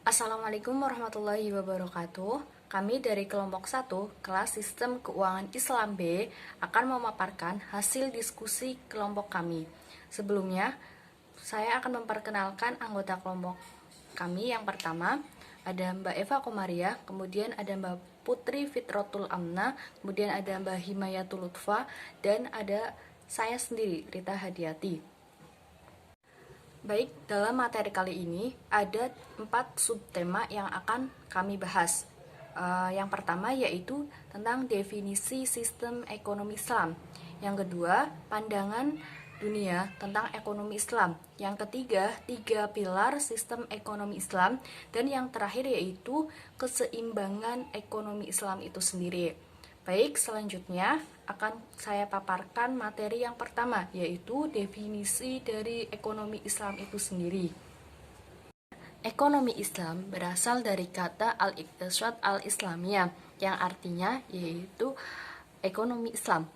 Assalamualaikum warahmatullahi wabarakatuh. Kami dari kelompok 1, kelas Sistem Keuangan Islam B, akan memaparkan hasil diskusi kelompok kami. Sebelumnya, saya akan memperkenalkan anggota kelompok kami. Yang pertama, ada Mbak Eva Komaria, kemudian ada Mbak Putri Fitrotul Amna, kemudian ada Mbak Himayatul Lutfa, dan ada saya sendiri, Rita Hadiati. Baik, dalam materi kali ini ada 4 subtema yang akan kami bahas. Yang pertama yaitu tentang definisi sistem ekonomi Islam. Yang kedua, pandangan dunia tentang ekonomi Islam. Yang ketiga, 3 pilar sistem ekonomi Islam. Dan yang terakhir yaitu keseimbangan ekonomi Islam itu sendiri. Baik, selanjutnya akan saya paparkan materi yang pertama, yaitu definisi dari ekonomi Islam itu sendiri. Ekonomi Islam berasal dari kata al-iqtisad al-islamiyah, yang artinya yaitu ekonomi Islam.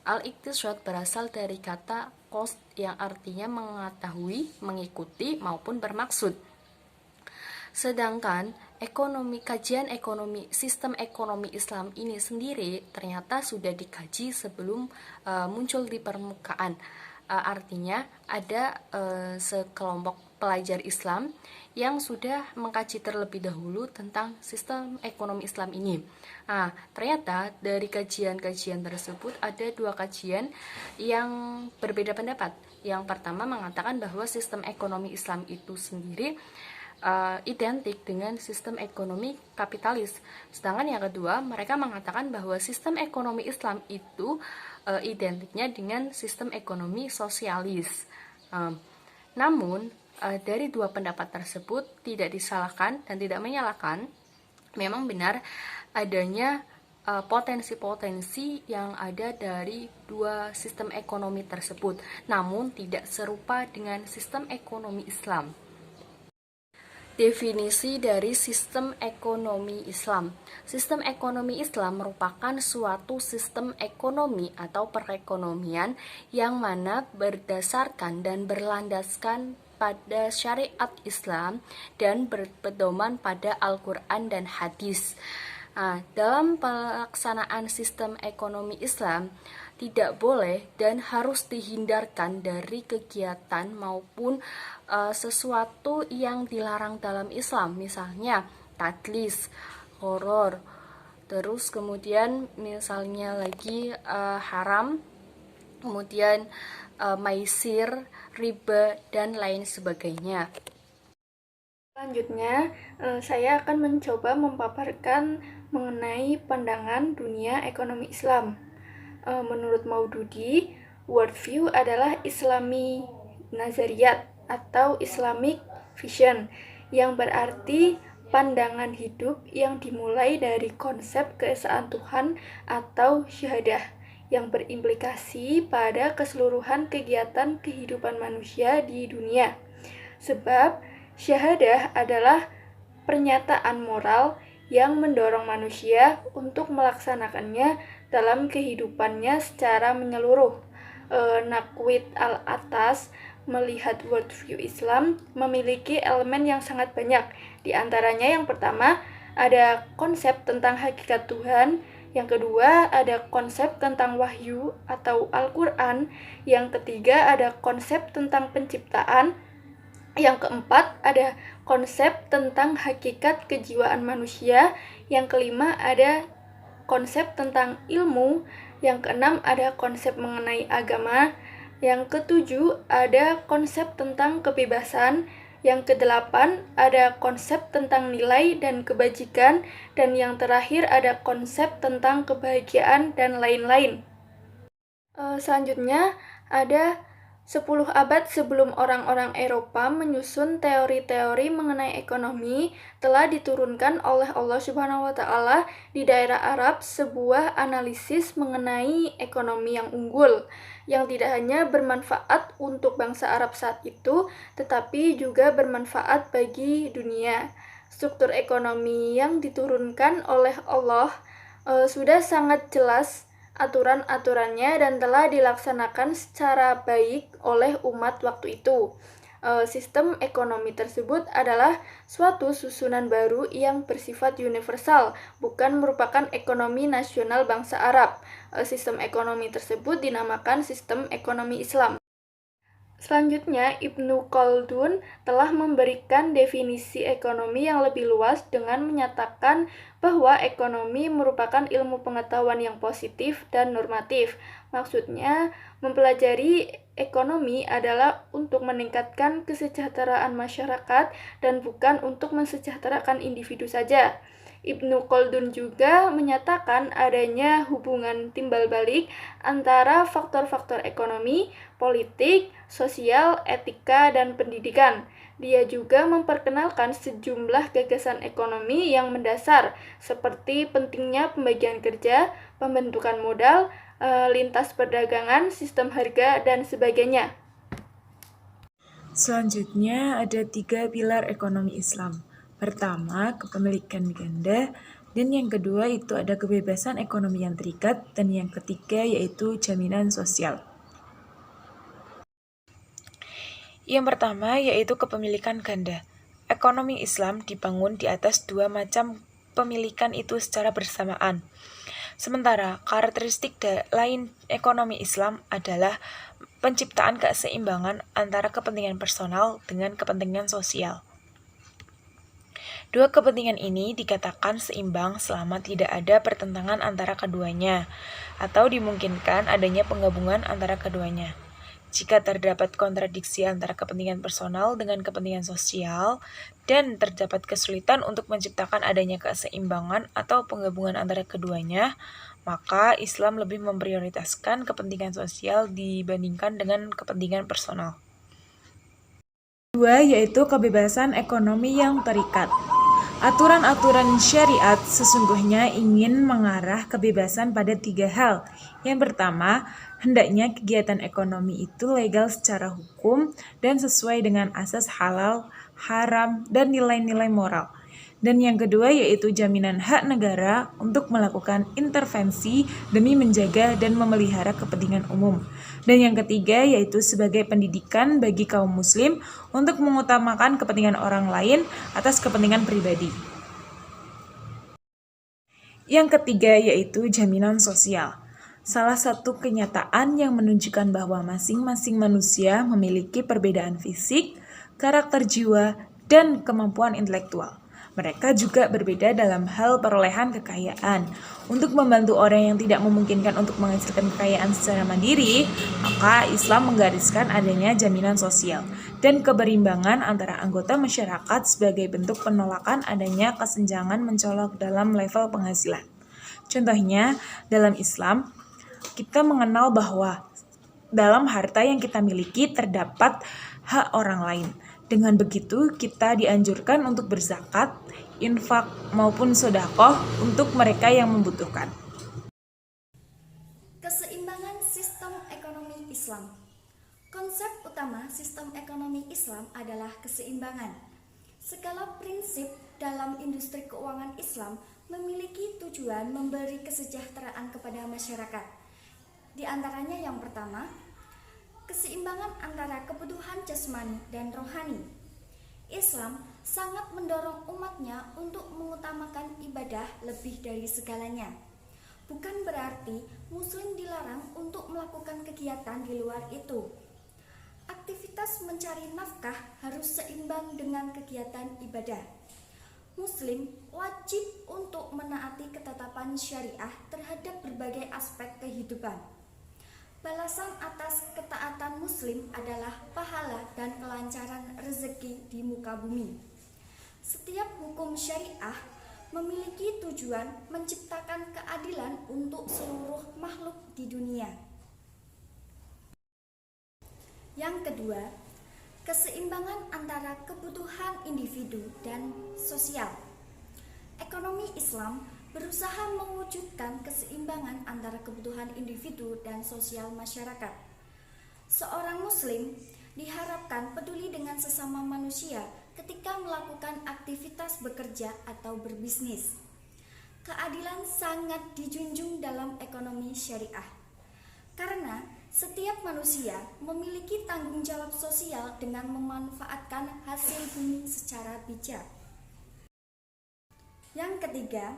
Al-iqtisad berasal dari kata qasd, yang artinya mengetahui, mengikuti, maupun bermaksud. Sedangkan kajian ekonomi sistem ekonomi Islam ini sendiri ternyata sudah dikaji sebelum muncul di permukaan. Artinya ada sekelompok pelajar Islam yang sudah mengkaji terlebih dahulu tentang sistem ekonomi Islam ini. Ternyata dari kajian-kajian tersebut ada 2 kajian yang berbeda pendapat. Yang pertama mengatakan bahwa sistem ekonomi Islam itu sendiri identik dengan sistem ekonomi kapitalis. Sedangkan yang kedua, mereka mengatakan bahwa sistem ekonomi Islam itu identiknya dengan sistem ekonomi sosialis. Namun, dari 2 pendapat tersebut tidak disalahkan dan tidak menyalahkan. Memang benar adanya potensi-potensi yang ada dari 2 sistem ekonomi tersebut, namun tidak serupa dengan sistem ekonomi Islam. Definisi dari sistem ekonomi Islam. Sistem ekonomi Islam merupakan suatu sistem ekonomi atau perekonomian yang mana berdasarkan dan berlandaskan pada syariat Islam dan berpedoman pada Al-Quran dan hadis. Dalam pelaksanaan sistem ekonomi Islam, tidak boleh dan harus dihindarkan dari kegiatan maupun sesuatu yang dilarang dalam Islam, misalnya tadlis, horor, terus kemudian misalnya lagi haram, kemudian maisir, riba, dan lain sebagainya. Selanjutnya, saya akan mencoba memaparkan mengenai pandangan dunia ekonomi Islam. Menurut Maududi, worldview adalah Islami Nazariyat atau Islamic Vision, yang berarti pandangan hidup yang dimulai dari konsep keesaan Tuhan atau syahadah, yang berimplikasi pada keseluruhan kegiatan kehidupan manusia di dunia. Sebab syahadah adalah pernyataan moral yang mendorong manusia untuk melaksanakannya dalam kehidupannya secara menyeluruh. Nakwid al-Atas melihat worldview Islam memiliki elemen yang sangat banyak. Di antaranya yang pertama, ada konsep tentang hakikat Tuhan. Yang kedua, ada konsep tentang wahyu atau Al-Quran. Yang ketiga, ada konsep tentang penciptaan. Yang keempat, ada konsep tentang hakikat kejiwaan manusia. Yang kelima, ada konsep tentang ilmu. Yang keenam, ada konsep mengenai agama. Yang ketujuh, ada konsep tentang kebebasan. Yang kedelapan, ada konsep tentang nilai dan kebajikan. Dan yang terakhir, ada konsep tentang kebahagiaan dan lain-lain. Selanjutnya, ada 10 abad sebelum orang-orang Eropa menyusun teori-teori mengenai ekonomi, telah diturunkan oleh Allah Subhanahu wa Ta'ala di daerah Arab sebuah analisis mengenai ekonomi yang unggul, yang tidak hanya bermanfaat untuk bangsa Arab saat itu, tetapi juga bermanfaat bagi dunia. Struktur ekonomi yang diturunkan oleh Allah sudah sangat jelas aturan-aturannya dan telah dilaksanakan secara baik oleh umat waktu itu. Sistem ekonomi tersebut adalah suatu susunan baru yang bersifat universal, bukan merupakan ekonomi nasional bangsa Arab. Sistem ekonomi tersebut dinamakan sistem ekonomi Islam. Selanjutnya, Ibnu Khaldun telah memberikan definisi ekonomi yang lebih luas dengan menyatakan bahwa ekonomi merupakan ilmu pengetahuan yang positif dan normatif. Maksudnya, mempelajari ekonomi adalah untuk meningkatkan kesejahteraan masyarakat dan bukan untuk mensejahterakan individu saja. Ibnu Khaldun juga menyatakan adanya hubungan timbal balik antara faktor-faktor ekonomi, politik, sosial, etika, dan pendidikan. Dia juga memperkenalkan sejumlah gagasan ekonomi yang mendasar, seperti pentingnya pembagian kerja, pembentukan modal, lintas perdagangan, sistem harga, dan sebagainya. Selanjutnya ada 3 pilar ekonomi Islam. Pertama, kepemilikan ganda, dan yang kedua itu ada kebebasan ekonomi yang terikat, dan yang ketiga yaitu jaminan sosial. Yang pertama yaitu kepemilikan ganda. Ekonomi Islam dibangun di atas 2 macam pemilikan itu secara bersamaan. Sementara karakteristik lain ekonomi Islam adalah penciptaan keseimbangan antara kepentingan personal dengan kepentingan sosial. Dua kepentingan ini dikatakan seimbang selama tidak ada pertentangan antara keduanya, atau dimungkinkan adanya penggabungan antara keduanya. Jika terdapat kontradiksi antara kepentingan personal dengan kepentingan sosial, dan terdapat kesulitan untuk menciptakan adanya keseimbangan atau penggabungan antara keduanya, maka Islam lebih memprioritaskan kepentingan sosial dibandingkan dengan kepentingan personal. Kedua yaitu kebebasan ekonomi yang terikat. Aturan-aturan syariat sesungguhnya ingin mengarah kebebasan pada 3 hal. Yang pertama, hendaknya kegiatan ekonomi itu legal secara hukum dan sesuai dengan asas halal, haram, dan nilai-nilai moral. Dan yang kedua yaitu jaminan hak negara untuk melakukan intervensi demi menjaga dan memelihara kepentingan umum. Dan yang ketiga yaitu sebagai pendidikan bagi kaum muslim untuk mengutamakan kepentingan orang lain atas kepentingan pribadi. Yang ketiga yaitu jaminan sosial. Salah satu kenyataan yang menunjukkan bahwa masing-masing manusia memiliki perbedaan fisik, karakter jiwa, dan kemampuan intelektual. Mereka juga berbeda dalam hal perolehan kekayaan. Untuk membantu orang yang tidak memungkinkan untuk menghasilkan kekayaan secara mandiri, maka Islam menggariskan adanya jaminan sosial dan keberimbangan antara anggota masyarakat sebagai bentuk penolakan adanya kesenjangan mencolok dalam level penghasilan. Contohnya, dalam Islam, kita mengenal bahwa dalam harta yang kita miliki terdapat hak orang lain. Dengan begitu, kita dianjurkan untuk berzakat, infak, maupun sedekah untuk mereka yang membutuhkan. Keseimbangan sistem ekonomi Islam. Konsep utama sistem ekonomi Islam adalah keseimbangan. Segala prinsip dalam industri keuangan Islam memiliki tujuan memberi kesejahteraan kepada masyarakat. Di antaranya yang pertama, keseimbangan antara kebutuhan jasmani dan rohani. Islam sangat mendorong umatnya untuk mengutamakan ibadah lebih dari segalanya. Bukan berarti Muslim dilarang untuk melakukan kegiatan di luar itu. Aktivitas mencari nafkah harus seimbang dengan kegiatan ibadah. Muslim wajib untuk menaati ketetapan syariah terhadap berbagai aspek kehidupan. Balasan atas ketaatan Muslim adalah pahala dan kelancaran rezeki di muka bumi. Setiap hukum syariah memiliki tujuan menciptakan keadilan untuk seluruh makhluk di dunia. Yang kedua, keseimbangan antara kebutuhan individu dan sosial. Ekonomi Islam berusaha mewujudkan keseimbangan antara kebutuhan individu dan sosial masyarakat. Seorang Muslim diharapkan peduli dengan sesama manusia ketika melakukan aktivitas bekerja atau berbisnis. Keadilan sangat dijunjung dalam ekonomi syariah, karena Setiap manusia memiliki tanggung jawab sosial dengan memanfaatkan hasil bumi secara bijak. Yang ketiga,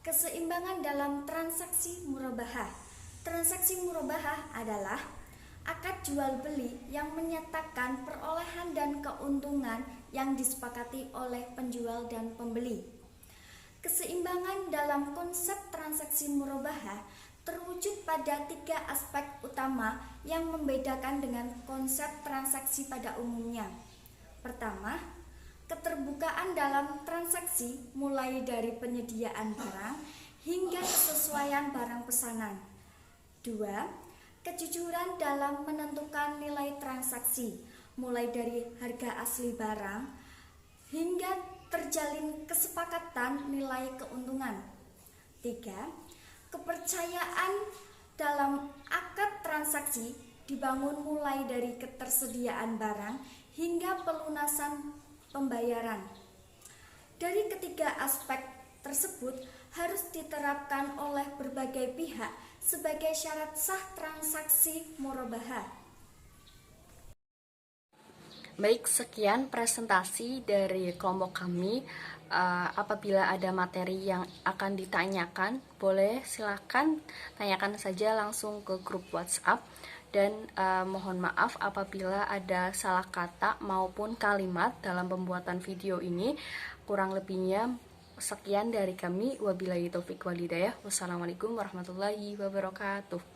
keseimbangan dalam transaksi murabahah. Transaksi murabahah adalah akad jual beli yang menyatakan perolehan dan keuntungan yang disepakati oleh penjual dan pembeli. Keseimbangan dalam konsep transaksi murabahah terwujud pada 3 aspek utama yang membedakan dengan konsep transaksi pada umumnya. Pertama, keterbukaan dalam transaksi mulai dari penyediaan barang hingga kesesuaian barang pesanan. 2. Kejujuran dalam menentukan nilai transaksi mulai dari harga asli barang hingga terjalin kesepakatan nilai keuntungan. 3. Kepercayaan dalam akad transaksi dibangun mulai dari ketersediaan barang hingga pelunasan pembayaran. Dari ketiga aspek tersebut harus diterapkan oleh berbagai pihak sebagai syarat sah transaksi murabahah. Baik, sekian presentasi dari kelompok kami. Apabila ada materi yang akan ditanyakan, boleh silakan tanyakan saja langsung ke grup WhatsApp. Dan mohon maaf apabila ada salah kata maupun kalimat dalam pembuatan video ini. Kurang lebihnya sekian dari kami. Wabillahi taufik walhidayah. Wassalamualaikum warahmatullahi wabarakatuh.